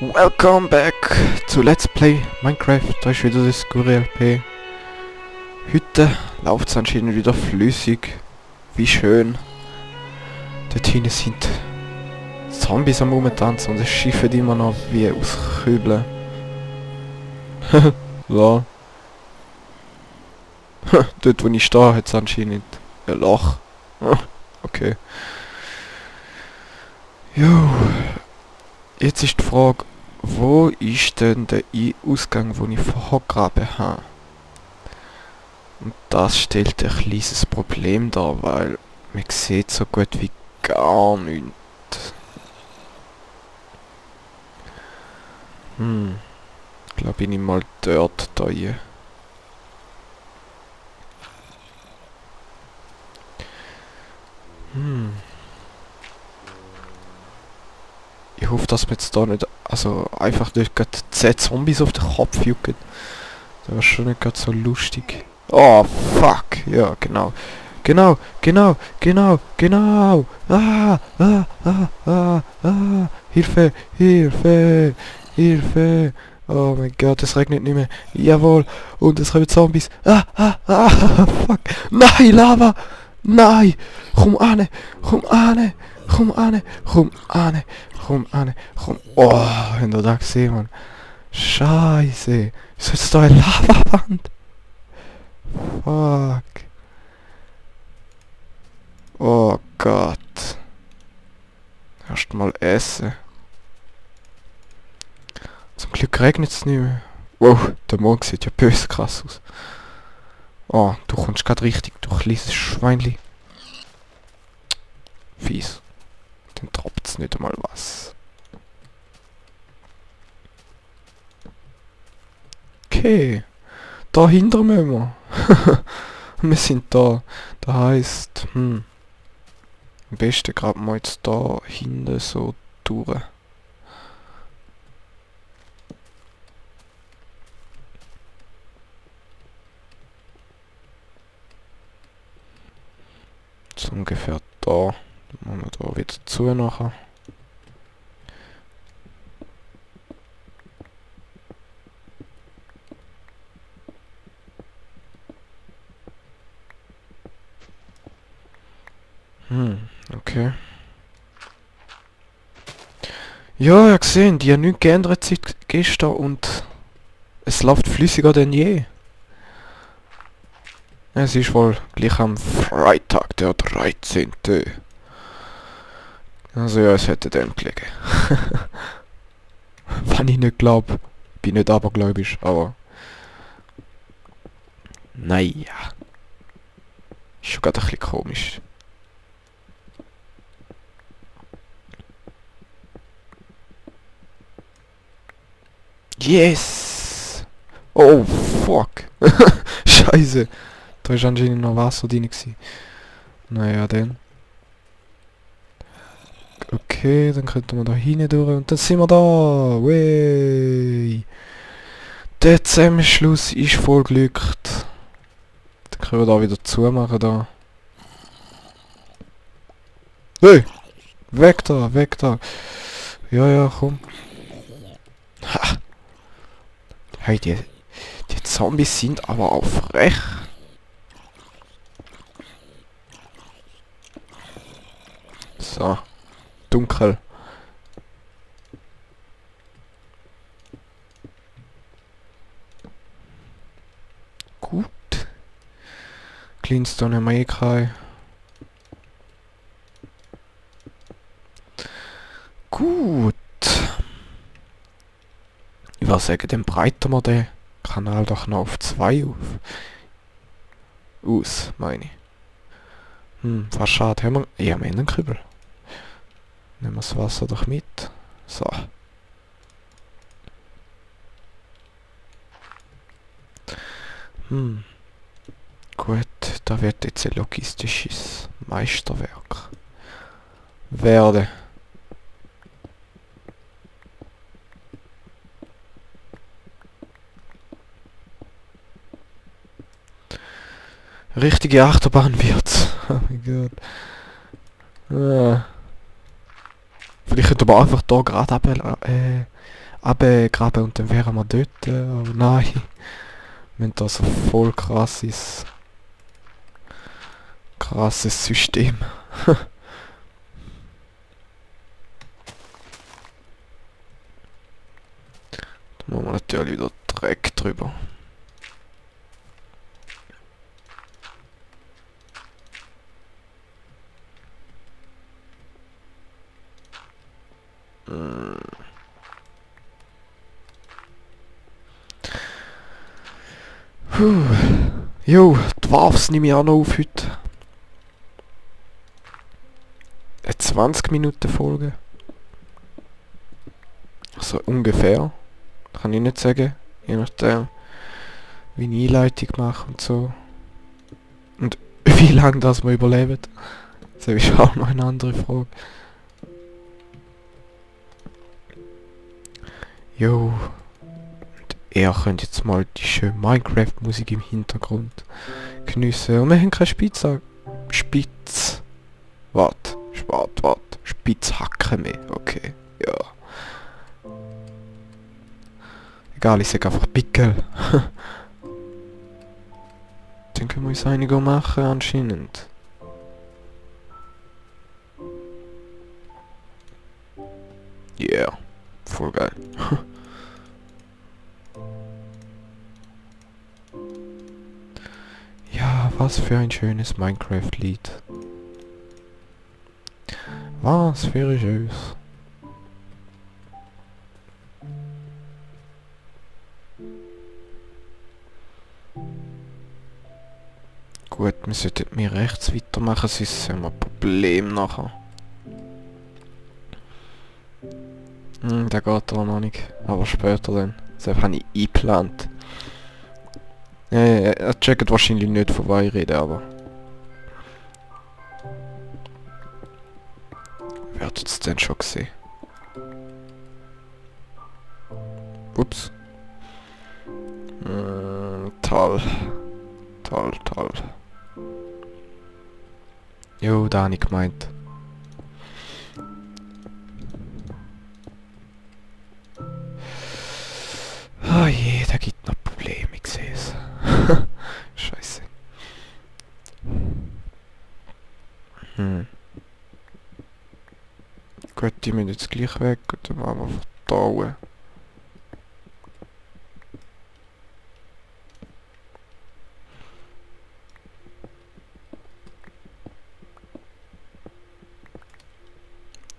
Welcome back zu Let's Play Minecraft. Da ist wieder das GuriLP. Heute läuft es anscheinend wieder flüssig. Wie schön. Dort hinten sind Zombies am Rumtanzen und es schiffen immer noch wie aus Kübeln. So. Dort wo ich stehe hat es anscheinend ein Loch. Okay. Jo. Jetzt ist die Frage, wo ist denn der Ausgang, den ich vorher gegraben habe? Und das stellt ein kleines Problem dar, weil man sieht so gut wie gar nichts. Ich glaube, bin ich mal dort da hier. Ich hoffe, dass wir jetzt da nicht, also einfach nicht gerade 10 Zombies auf den Kopf jucken. Das wäre schon nicht gerade so lustig. Oh, fuck. Ja, genau. Genau. Hilfe. Oh mein Gott, es regnet nicht mehr. Jawohl. Und es kommen Zombies. Fuck. Nein, Lava. Nein. Komm an. Oh, habt ihr das gesehen, Mann? Scheiße. Ist jetzt da eine Lavawand? Fuck. Oh Gott. Erst mal essen. Zum Glück regnet es nicht mehr. Wow, der Mond sieht ja böse krass aus. Oh, du kommst gerade richtig, du kleines Schweinli. Fies. Dann tropft's nicht einmal was. Okay. Dahinter müssen wir. Wir sind da. Das heisst, am besten graben wir jetzt da hinten so durch. So ungefähr da. Dann machen wir da wieder zu nachher. Okay. Ja, ihr gesehen, die haben nichts geändert seit gestern und es läuft flüssiger denn je. Es ist wohl gleich am Freitag, der 13. Also ja, es hätte dem gelegen. Wenn ich nicht glaube. Bin nicht abergläubisch, aber... Naja. Ist schon gerade ein bisschen komisch. Yes! Oh, fuck! Scheiße! Da ist anscheinend noch Wasser drin gewesen. Naja, dann. Okay, dann könnten wir da hinten durch und dann sind wir da! Wey! Der Zusammenschluss ist voll glückt. Dann können wir da wieder zumachen da. Hey! Weg da! Ja, komm. Ha! Hey, die Zombies sind aber auch frech. So. Dunkel. Gut. Cleanstone haben wir eh keine. Gut. Ich würde sagen, dann breiten wir den Kanal doch noch auf 2 aus, meine ich. Was schade. Haben wir... Ja, wir haben einen Kübel. Nehmen wir das Wasser doch mit. So. Gut, da wird jetzt ein logistisches Meisterwerk werden. Richtige Achterbahn wird's. Oh mein Gott. Vielleicht könnte man einfach da gerade abgraben und dann wären wir dort. Aber nein, wir haben da so voll krasses System. Da machen wir natürlich wieder Dreck drüber. Puh. Jo, Dwarfs nehme ich auch noch auf heute. Eine 20 Minuten Folge. Also ungefähr. Kann ich nicht sagen. Je nachdem, wie ich Einleitung mache und so. Und wie lange das wir überleben. Das ist auch noch eine andere Frage. Jo. Und ihr könnt jetzt mal die schöne Minecraft-Musik im Hintergrund geniessen. Und wir haben keine Spitzhacken mehr. Okay, ja. Egal, ich sag einfach Pickel. Dann können wir uns einiger machen anscheinend. Yeah, voll geil. Ja, was für ein schönes Minecraft-Lied. Was für ein schönes. Gut, wir sollten mir rechts weitermachen, sonst haben wir ein Problem nachher. Der geht aber noch nicht. Aber später dann. Das habe ich eingeplant. Er checkt wahrscheinlich nicht vorbei reden, aber... Werdet es denn schon gesehen? Ups. Toll. Toll. Jo, da habe ich gemeint. Oh je, da gibt noch Probleme, ich sehe es. Scheiße. Gut, die müssen jetzt gleich weg und dann machen wir verdauen.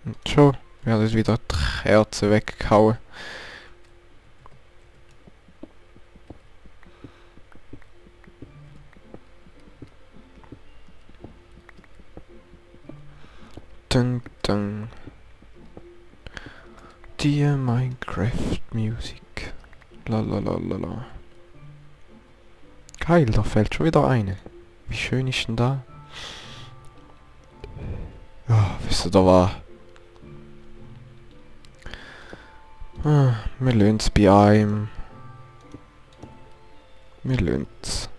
Und schon werden wieder die Kerzen weggehauen. Dun. Die Minecraft-Musik. Lalalala. Geil, da fällt schon wieder eine. Wie schön ist denn da? Ja, wisst ihr, da war... wir lassen es bei einem. Wir lassen es.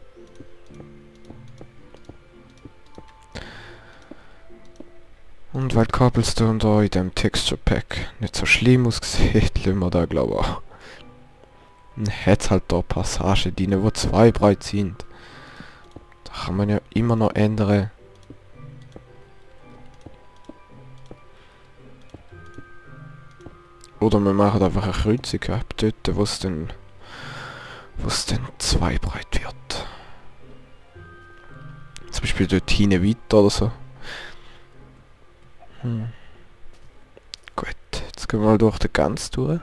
Und weil Cobblestone da in dem Texture Pack nicht so schlimm aussieht, lassen wir da glaube ich auch. Dann hat es halt da Passagen drin, wo 2 breit sind. Da kann man ja immer noch ändern. Oder wir machen einfach eine Kreuzung ab dort, wo es dann 2 breit wird. Zum Beispiel dort hinten weiter oder so. Gut, jetzt gehen wir mal durch den ganz durch.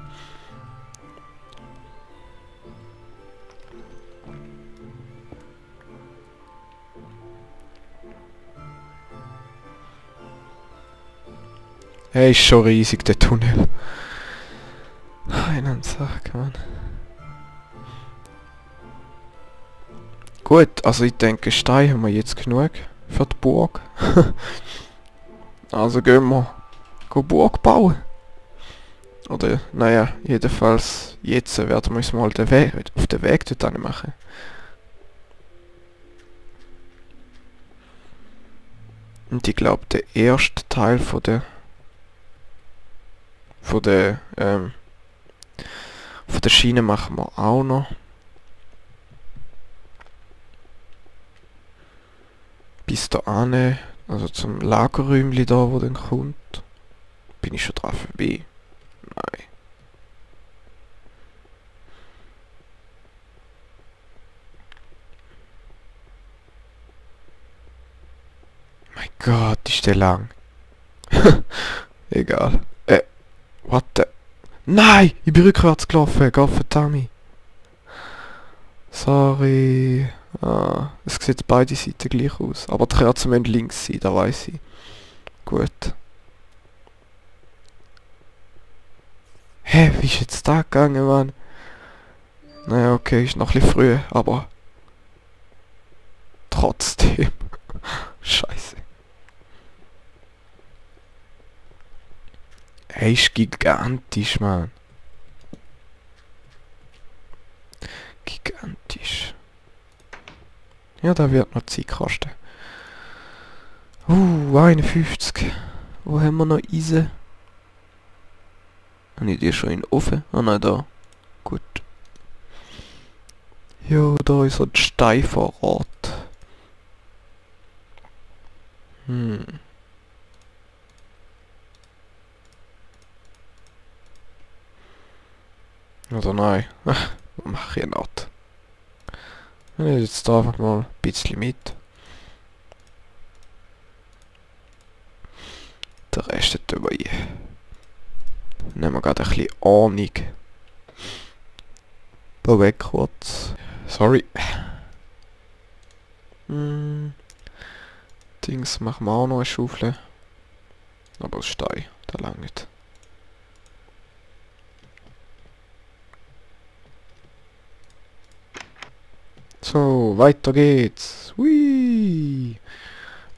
Hey, ist schon riesig der Tunnel. Einen Sack, Mann. Gut, also ich denke, Stein haben wir jetzt genug für die Burg. Also gehen wir Burg bauen. Oder, naja, jedenfalls jetzt werden wir uns mal den Weg, auf den Weg dort machen. Und ich glaube, der erste Teil von der Von der Schiene machen wir auch noch. Bis da ane, also zum Lagerräumli da, wo dann kommt. Bin ich schon dran vorbei? Nein. Mein Gott, ist der lang. Egal. What the... Nein! Ich bin rückwärts gelaufen, Gottverdammt. Sorry. Ah, es sieht beide Seiten gleich aus. Aber die Kerzen müssen links sein, da weiss ich. Gut. Hä, wie ist jetzt da gegangen, Mann? Naja, okay, ist noch ein bisschen früh, aber... Trotzdem. Scheiße. Hey, ist gigantisch, Mann. Gigantisch. Ja, da wird noch Zeit kosten. 51. Wo haben wir noch Eisen? Habe ich die schon in den Ofen? Ah nein, da. Gut. Jo, da ist ein Steinvorrat. Oder nein. Mach ich nicht. Ich nehme jetzt da einfach mal ein bisschen mit. Der Rest dabei. Nehmen wir gerade ein bisschen Ahnung. Da weg kurz. Sorry. Dings machen wir auch noch eine Schaufel. Aber aus Stein, da langt. So, weiter geht's. Hui.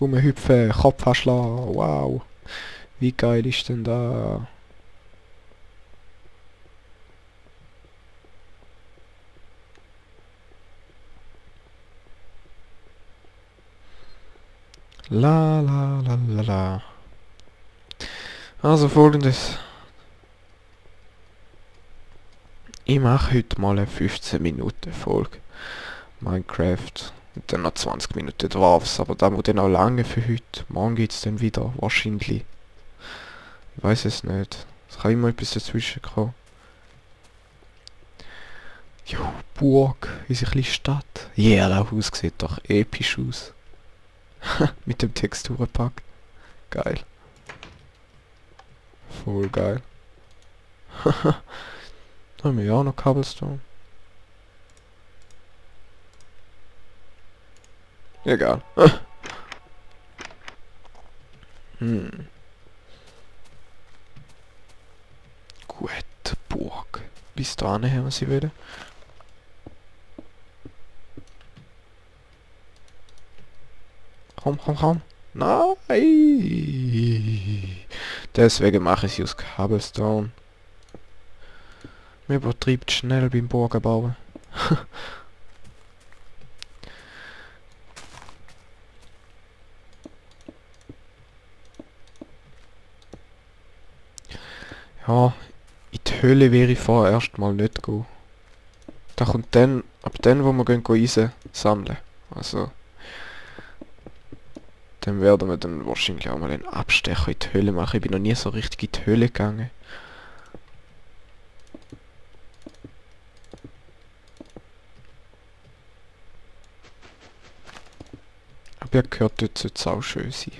Rumhüpfen, Kopf anschlagen. Wow. Wie geil ist denn da? La la la la la. Also folgendes. Ich mache heute mal eine 15 Minuten Folge. Minecraft. Und dann noch 20 Minuten Dwarfs. Aber da muss dann auch lange für heute. Morgen geht's dann wieder. Wahrscheinlich. Ich weiß es nicht. Es kann immer etwas dazwischen kommen. Jo, Burg. Unsere kleine Stadt. Yeah, das Haus sieht doch episch aus. Mit dem Texturenpack. Geil. Voll geil. Da haben wir ja auch noch Cobblestone. Egal. Gut, Burg. Bis dahin haben wir sie wieder. Komm, komm, komm. Nein! Deswegen mache ich sie aus Cobblestone. Man übertreibt schnell beim Burgen bauen. Ja, in die Höhle wäre ich vorerst mal nicht gehen. Da kommt dann, ab dann, wo wir gehen Eisen sammeln. Also, dann werden wir dann wahrscheinlich auch mal einen Abstecher in die Höhle machen. Ich bin noch nie so richtig in die Höhle gegangen. Aber ich habe gehört, dort sollte es auch schön sein.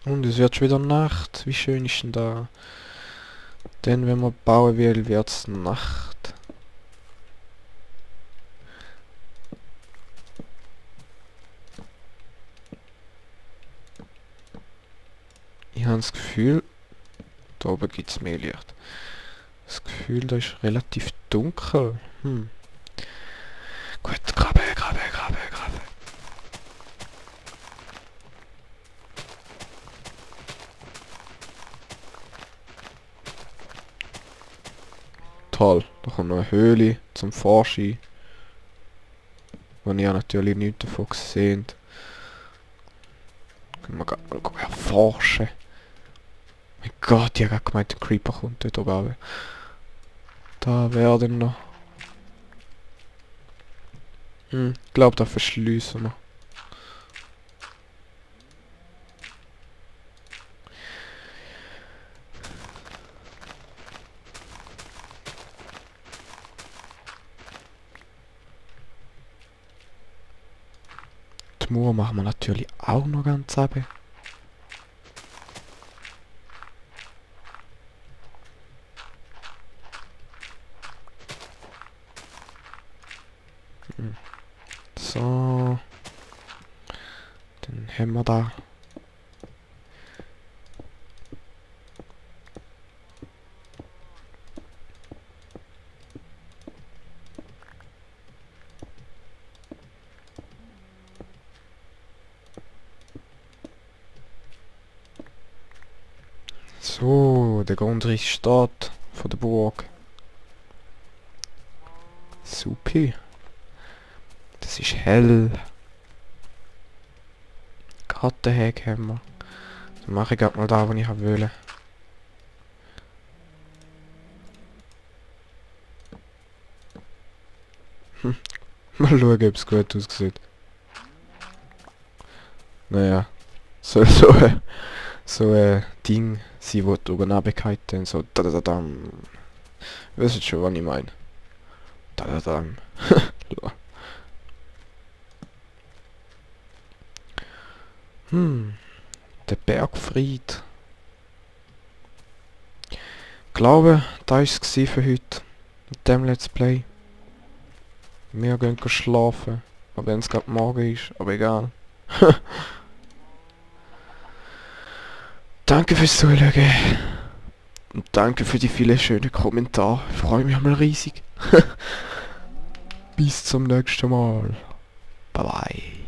Und es wird schon wieder Nacht. Wie schön ist denn da? Denn wenn man bauen will, wird's Nacht. Ich habe das Gefühl, da oben gibt es mehr Licht. Das Gefühl, da ist relativ dunkel. Gut, grabe, grabe, grabe, grabe. Toll, da kommt noch eine Höhle zum Forschen. Wo ihr natürlich nichts davon gesehen. Können wir gerade mal erforschen. Mein Gott, ich habe gerade gemeint, der Creeper kommt dort oben runter. Da werden noch. Ich glaube, da verschließen wir. Die Mauer machen wir natürlich auch noch ganz runter. So. Dann haben wir da. So, der Grundriss steht von der Burg. Supi. Das ist hell. Gartenheg haben wir. Dann mache ich gerade mal da, wo ich will. Mal schauen, ob es gut aussieht. Naja. Soll so ein Ding sein, wo du oben runtergehalten so da-da-da-dam. Wisst schon, was ich meine. Da-da-dam. Der Bergfried. Ich glaube, das war es für heute. Mit dem Let's Play. Wir gehen schlafen. Auch wenn es gerade morgen ist, aber egal. Danke fürs Zuschauen. Und danke für die vielen schönen Kommentare. Ich freue mich einmal riesig. Bis zum nächsten Mal. Bye bye.